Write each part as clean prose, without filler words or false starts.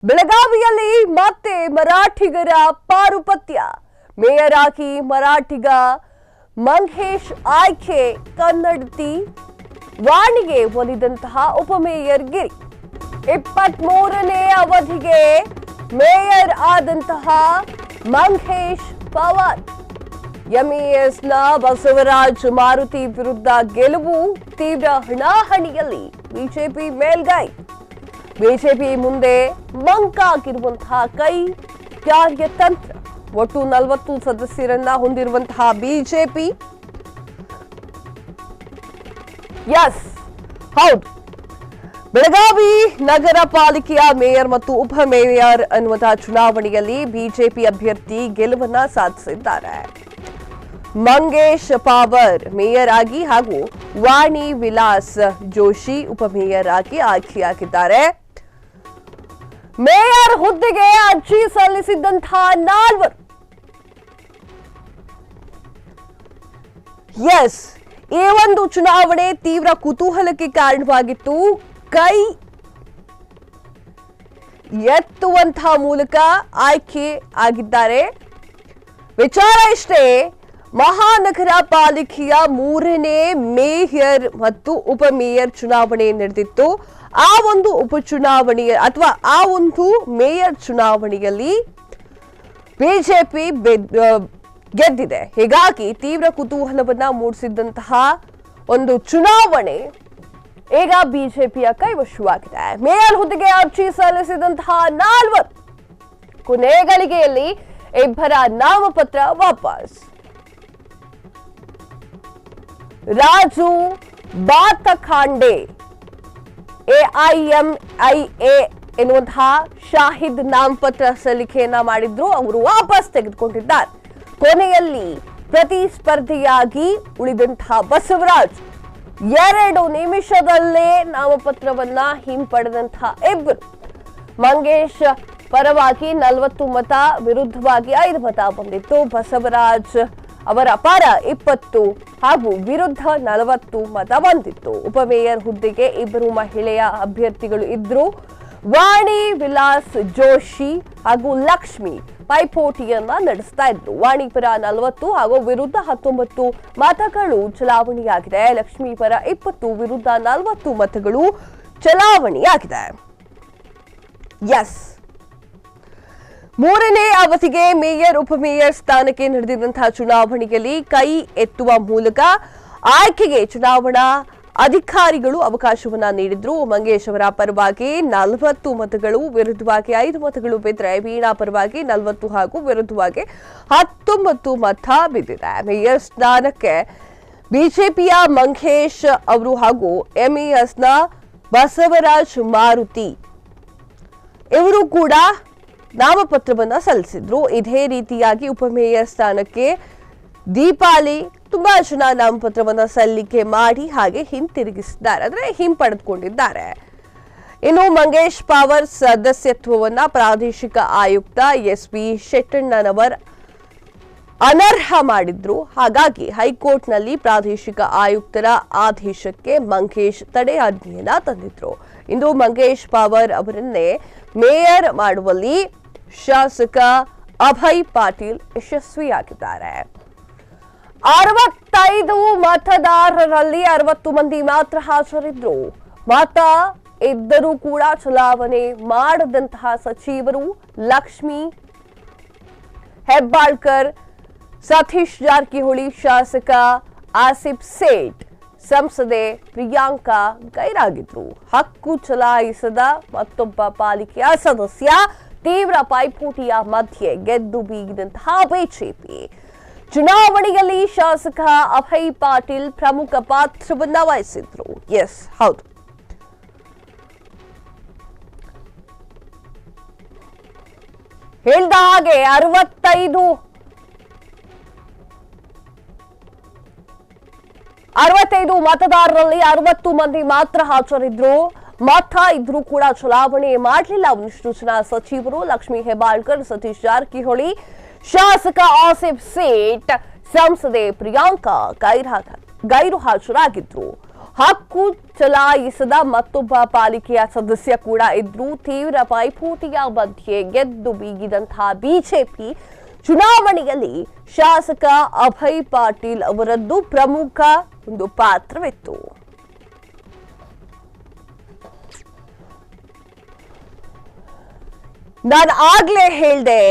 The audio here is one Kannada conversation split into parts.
ಬೆಳಗಾವಿಯಲ್ಲಿ ಮತ್ತೆ ಮರಾಠಿಗರ ಪಾರುಪತ್ಯ. ಮೇಯರ್ ಆಗಿ ಮರಾಠಿಗ ಮಂಗೇಶ್ ಆಯ್ಕೆ. ಕನ್ನಡತಿ ವಾಣಿಗೆ ಒಲಿದಂತಹ ಉಪಮೇಯರ್ ಗಿರಿ. 23ನೇ ಅವಧಿಗೆ ಮೇಯರ್ ಆದಂತಹ ಮಂಗೇಶ್ ಪವಾರ್. ಎಂಇಎಸ್ನ ಬಸವರಾಜ್ ಮಾರುತಿ ವಿರುದ್ಧ ಗೆಲುವು. ತೀವ್ರ ಹಣಾಹಣಿಯಲ್ಲಿ ಬಿಜೆಪಿ ಮೇಲ್ಗೈ. ಬಿಜೆಪಿ ಮುಂದೆ ಮಂಕಾಗಿರುವಂತಹ ಕೈ ಕಾರ್ಯತಂತ್ರ. ಒಟ್ಟು 40 ಸದಸ್ಯರನ್ನ ಹೊಂದಿರುವಂತಹ ಬಿಜೆಪಿ. ಎಸ್ ಹೌದು, ಬೆಳಗಾವಿ ನಗರ ಪಾಲಿಕೆಯ ಮೇಯರ್ ಮತ್ತು ಉಪ ಮೇಯರ್ ಅನ್ನುವಂತಹ ಚುನಾವಣೆಯಲ್ಲಿ ಬಿಜೆಪಿ ಅಭ್ಯರ್ಥಿ ಗೆಲುವನ್ನ ಸಾಧಿಸಿದ್ದಾರೆ. ಮಂಗೇಶ್ ಪವಾರ್ ಮೇಯರ್ ಆಗಿ ಹಾಗೂ ವಾಣಿ ವಿಲಾಸ್ ಜೋಶಿ ಉಪಮೇಯರ್ ಆಗಿ ಆಯ್ಕೆಯಾಗಿದ್ದಾರೆ. ಮೇಯರ್ ಹುದ್ದೆಗೆ ಅರ್ಜಿ ಸಲ್ಲಿಸಿದ್ದಂತಹ 4 ಎಸ್ ಈ ಒಂದು ಚುನಾವಣೆ ತೀವ್ರ ಕುತೂಹಲಕ್ಕೆ ಕಾರಣವಾಗಿತ್ತು. ಕೈ ಎತ್ತುವಂತಹ ಮೂಲಕ ಆಯ್ಕೆ ಆಗಿದ್ದಾರೆ. ವಿಚಾರ ಇಷ್ಟೇ, ಮಹಾನಗರ ಪಾಲಿಕೆಯ 3ನೇ ಮೇಯರ್ ಮತ್ತು ಉಪಮೇಯರ್ ಚುನಾವಣೆ ನಡೆದಿತ್ತು. ಆ ಒಂದು ಉಪಚುನಾವಣೆಯ ಅಥವಾ ಆ ಒಂದು ಮೇಯರ್ ಚುನಾವಣೆಯಲ್ಲಿ ಬಿಜೆಪಿ ಗೆದ್ದಿದೆ. ಹೀಗಾಗಿ ತೀವ್ರ ಕುತೂಹಲವನ್ನ ಮೂಡಿಸಿದ್ದಂತಹ ಒಂದು ಚುನಾವಣೆ ಈಗ ಬಿಜೆಪಿಯ ಕೈವಶವಾಗಿದೆ. ಮೇಯರ್ ಹುದ್ದೆಗೆ ಅರ್ಜಿ ಸಲ್ಲಿಸಿದಂತಹ 4 ಕೊನೆ ಗಳಿಗೆಯಲ್ಲಿ 2 ನಾಮಪತ್ರ ವಾಪಸ್. ರಾಜು ಬಾತಖಾಂಡೆ AIMIA ಎನ್ನುವಂತಹ ಶಾಹಿದ್ ನಾಮಪತ್ರ ಸಲ್ಲಿಕೆಯನ್ನ ಮಾಡಿದ್ರು. ಅವರು ವಾಪಸ್ ತೆಗೆದುಕೊಂಡಿದ್ದಾರೆ. ಕೊನೆಯಲ್ಲಿ ಪ್ರತಿಸ್ಪರ್ಧಿಯಾಗಿ ಉಳಿದಂತಹ ಬಸವರಾಜ್ 2 ನಿಮಿಷದಲ್ಲೇ ನಾಮಪತ್ರವನ್ನ ಹಿಂಪಡೆದಂತಹ ಇಬ್ಬರು. ಮಂಗೇಶ್ ಪರವಾಗಿ 40 ಮತ, ವಿರುದ್ಧವಾಗಿ 5 ಮತ ಬಂದಿತ್ತು. ಬಸವರಾಜ್ ಅವರ ಪರ 20 ಹಾಗೂ ವಿರುದ್ಧ 40 ಮತ ಬಂದಿತ್ತು. ಉಪಮೇಯರ್ ಹುದ್ದೆಗೆ 2 ಮಹಿಳೆಯ ಅಭ್ಯರ್ಥಿಗಳು ಇದ್ರು. ವಾಣಿ ವಿಲಾಸ್ ಜೋಶಿ ಹಾಗೂ ಲಕ್ಷ್ಮಿ ಪೈಪೋಟಿಯನ್ನ ನಡೆಸ್ತಾ ಇದ್ರು. ವಾಣಿ ಪರ 40 ಹಾಗೂ ವಿರುದ್ಧ 19 ಮತಗಳು ಚಲಾವಣೆಯಾಗಿದೆ. ಲಕ್ಷ್ಮಿ ಪರ 20, ವಿರುದ್ಧ 40 ಮತಗಳು ಚಲಾವಣೆಯಾಗಿದೆ. ಎಸ್ 3ನೇ ಅವಧಿಗೆ ಮೇಯರ್ ಉಪಮೇಯರ್ ಸ್ಥಾನಕ್ಕೆ ನಡೆದಿದ್ದಂತಹ ಚುನಾವಣೆಯಲ್ಲಿ ಕೈ ಎತ್ತುವ ಮೂಲಕ ಆಯ್ಕೆಗೆ ಚುನಾವಣಾ ಅಧಿಕಾರಿಗಳು ಅವಕಾಶವನ್ನ ನೀಡಿದ್ರು. ಮಂಗೇಶ್ ಅವರ ಪರವಾಗಿ 40 ಮತಗಳು, ವಿರುದ್ಧವಾಗಿ 5 ಮತಗಳು ಬಿದ್ದರೆ ವೀಣಾ ಪರವಾಗಿ 40 ಹಾಗೂ ವಿರುದ್ಧವಾಗಿ 19 ಮತ ಬಿದ್ದಿದೆ. ಮೇಯರ್ ಸ್ಥಾನಕ್ಕೆ ಬಿಜೆಪಿಯ ಮಂಗೇಶ್ ಅವರು ಹಾಗೂ ಎಂಇಎಸ್ನ ಬಸವರಾಜ್ ಮಾರುತಿ ಇವರು ಕೂಡ ನಾಮಪತ್ರವನ್ನ ಸಲ್ಲಿಸಿದ್ರು. ಇದೇ ರೀತಿಯಾಗಿ ಉಪಮೇಯರ್ ಸ್ಥಾನಕ್ಕೆ ದೀಪಾಲಿ ತುಂಬಾ ಜನ ನಾಮಪತ್ರವನ್ನ ಸಲ್ಲಿಕೆ ಮಾಡಿ ಹಾಗೆ ಹಿಂತಿರುಗಿಸಿದ್ದಾರೆ, ಅಂದ್ರೆ ಹಿಂಪಡೆದುಕೊಂಡಿದ್ದಾರೆ. ಇನ್ನು ಮಂಗೇಶ್ ಪವಾರ್ ಸದಸ್ಯತ್ವವನ್ನ ಪ್ರಾದೇಶಿಕ ಆಯುಕ್ತ SP ಶೆಟ್ಟಣ್ಣನವರ್ ಅನರ್ಹ ಮಾಡಿದ್ರು. ಹಾಗಾಗಿ ಹೈಕೋರ್ಟ್ನಲ್ಲಿ ಪ್ರಾದೇಶಿಕ ಆಯುಕ್ತರ ಆದೇಶಕ್ಕೆ ಮಂಗೇಶ್ ತಡೆಯಾಜ್ಞೆಯನ್ನ ತಂದಿದ್ರು. ಇಂದು ಮಂಗೇಶ್ ಪವಾರ್ ಅವರನ್ನೇ ಮೇಯರ್ ಮಾಡುವಲ್ಲಿ ಶಾಸಕ ಅಭಯ್ ಪಾಟೀಲ್ ಯಶಸ್ವಿಯಾಗಿದ್ದಾರೆ. 65 ಮತದಾರರಲ್ಲಿ 60 ಮಂದಿ ಮಾತ್ರ ಹಾಜರಿದ್ರು. ಮತ ಇದ್ದರೂ ಕೂಡ ಚಲಾವಣೆ ಮಾಡದಂತಹ ಸಚಿವರು ಲಕ್ಷ್ಮಿ ಹೆಬ್ಬಾಳ್ಕರ್, ಸತೀಶ್ ಜಾರಕಿಹೊಳಿ, ಶಾಸಕ ಆಸಿಫ್ ಸೇಠ್, ಸಂಸದೆ ಪ್ರಿಯಾಂಕಾ ಗೈರಾಗಿದ್ರು. ಹಕ್ಕು ಚಲಾಯಿಸದ ಮತ್ತೊಬ್ಬ ಪಾಲಿಕೆಯ ಸದಸ್ಯ. ತೀವ್ರ ಪೈಪೋಟಿಯ ಮಧ್ಯೆ ಗೆದ್ದು ಬೀಗಿದಂತಹ ಬಿಜೆಪಿ ಚುನಾವಣೆಯಲ್ಲಿ ಶಾಸಕ ಅಭಯ್ ಪಾಟೀಲ್ ಪ್ರಮುಖ ಪಾತ್ರವನ್ನ ವಹಿಸಿದ್ರು. ಎಸ್ ಹೌದು, ಹೇಳಿದ ಹಾಗೆ 65 ಮತದಾರರಲ್ಲಿ 60 ಮಂದಿ ಮಾತ್ರ ಹಾಜರಿದ್ರು. ಮತ ಇದ್ರೂ ಕೂಡ ಚಲಾವಣೆ ಮಾಡಲಿಲ್ಲ ಒಂದಿಷ್ಟು ಜನ ಸಚಿವರು. ಲಕ್ಷ್ಮಿ ಹೆಬ್ಬಾಳ್ಕರ್, ಸತೀಶ್ ಜಾರಕಿಹೊಳಿ, ಶಾಸಕ ಆಸಿಫ್ ಸೇಠ್, ಸಂಸದೆ ಪ್ರಿಯಾಂಕಾ ಗೈರು ಹಾಜರಾಗಿದ್ರು. ಹಕ್ಕು ಚಲಾಯಿಸದ ಮತ್ತೊಬ್ಬ ಪಾಲಿಕೆಯ ಸದಸ್ಯ ಕೂಡ ಇದ್ರು. ತೀವ್ರ ಪೈಪೋಟಿಯ ಮಧ್ಯೆ ಗೆದ್ದು ಬೀಗಿದಂತಹ ಬಿಜೆಪಿ ಚುನಾವಣೆಯಲ್ಲಿ ಶಾಸಕ ಅಭಯ್ ಪಾಟೀಲ್ ಅವರದ್ದು ಪ್ರಮುಖ ಒಂದು ಪಾತ್ರವಿತ್ತು. ನಾನು ಆಗ್ಲೇ ಹೇಳ್ದೆ,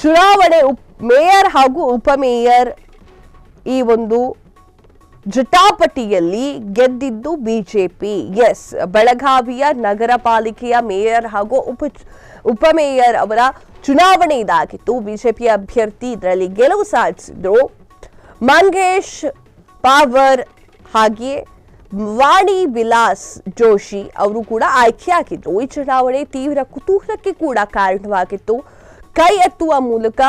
ಚುನಾವಣೆ ಮೇಯರ್ ಹಾಗೂ ಉಪಮೇಯರ್ ಈ ಒಂದು ಜಟಾಪಟಿಯಲ್ಲಿ ಗೆದ್ದಿದ್ದು ಬಿಜೆಪಿ. ಎಸ್, ಬೆಳಗಾವಿಯ ನಗರ ಪಾಲಿಕೆಯ ಮೇಯರ್ ಹಾಗೂ ಉಪಮೇಯರ್ ಅವರ ಚುನಾವಣೆ ಇದಾಗಿತ್ತು. ಬಿಜೆಪಿ ಅಭ್ಯರ್ಥಿ ಇದರಲ್ಲಿ ಗೆಲುವು ಸಾಧಿಸಿದ್ರು. ಮಂಗೇಶ್ ಪಾವರ್ ಹಾಗೆ ವಾಣಿ ವಿಲಾಸ್ ಜೋಶಿ ಅವರು ಕೂಡ ಆಯ್ಕೆಯಾಗಿದ್ರು. ಈ ಚುನಾವಣೆ ತೀವ್ರ ಕುತೂಹಲಕ್ಕೆ ಕೂಡ ಕಾರಣವಾಗಿತ್ತು. ಕೈ ಎತ್ತುವ ಮೂಲಕ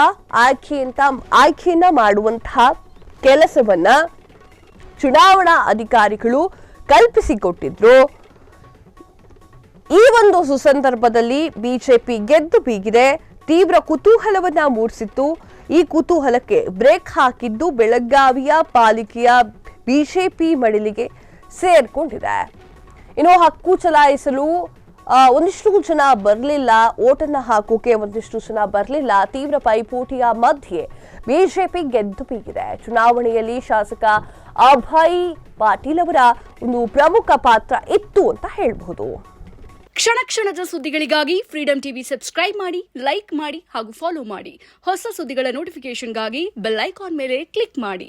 ಆಯ್ಕೆಯನ್ನ ಮಾಡುವಂತಹ ಕೆಲಸವನ್ನ ಚುನಾವಣಾ ಅಧಿಕಾರಿಗಳು ಕಲ್ಪಿಸಿಕೊಟ್ಟಿದ್ರು. ಈ ಒಂದು ಸುಸಂದರ್ಭದಲ್ಲಿ ಬಿಜೆಪಿ ಗೆದ್ದು ಬೀಗಿದೆ, ತೀವ್ರ ಕುತೂಹಲವನ್ನ ಮೂಡಿಸಿತ್ತು. ಈ ಕುತೂಹಲಕ್ಕೆ ಬ್ರೇಕ್ ಹಾಕಿದ್ದು ಬೆಳಗಾವಿಯ ಪಾಲಿಕೆಯ ಬಿಜೆಪಿ ಮಡಿಲಿಗೆ ಸೇರ್ಕೊಂಡಿದೆ. ಇನ್ನು ಹಕ್ಕು ಚಲಾಯಿಸಲು ಒಂದಿಷ್ಟು ಜನ ಬರಲಿಲ್ಲ, ಓಟನ್ನ ಹಾಕೋಕೆ ಒಂದಿಷ್ಟು ಜನ ಬರಲಿಲ್ಲ. ತೀವ್ರ ಪೈಪೋಟಿಯ ಮಧ್ಯೆ ಬಿಜೆಪಿ ಗೆದ್ದು ಬೀಗಿದೆ. ಚುನಾವಣೆಯಲ್ಲಿ ಶಾಸಕ ಅಭಯ್ ಪಾಟೀಲ್ ಅವರ ಒಂದು ಪ್ರಮುಖ ಪಾತ್ರ ಇತ್ತು ಅಂತ ಹೇಳಬಹುದು. ಕ್ಷಣ ಕ್ಷಣದ ಸುದ್ದಿಗಳಿಗಾಗಿ ಫ್ರೀಡಂ ಟಿವಿ ಸಬ್ಸ್ಕ್ರೈಬ್ ಮಾಡಿ, ಲೈಕ್ ಮಾಡಿ ಹಾಗೂ ಫಾಲೋ ಮಾಡಿ. ಹೊಸ ಸುದ್ದಿಗಳ ನೋಟಿಫಿಕೇಶನ್ಗಾಗಿ ಬೆಲ್ ಐಕಾನ್ ಮೇಲೆ ಕ್ಲಿಕ್ ಮಾಡಿ.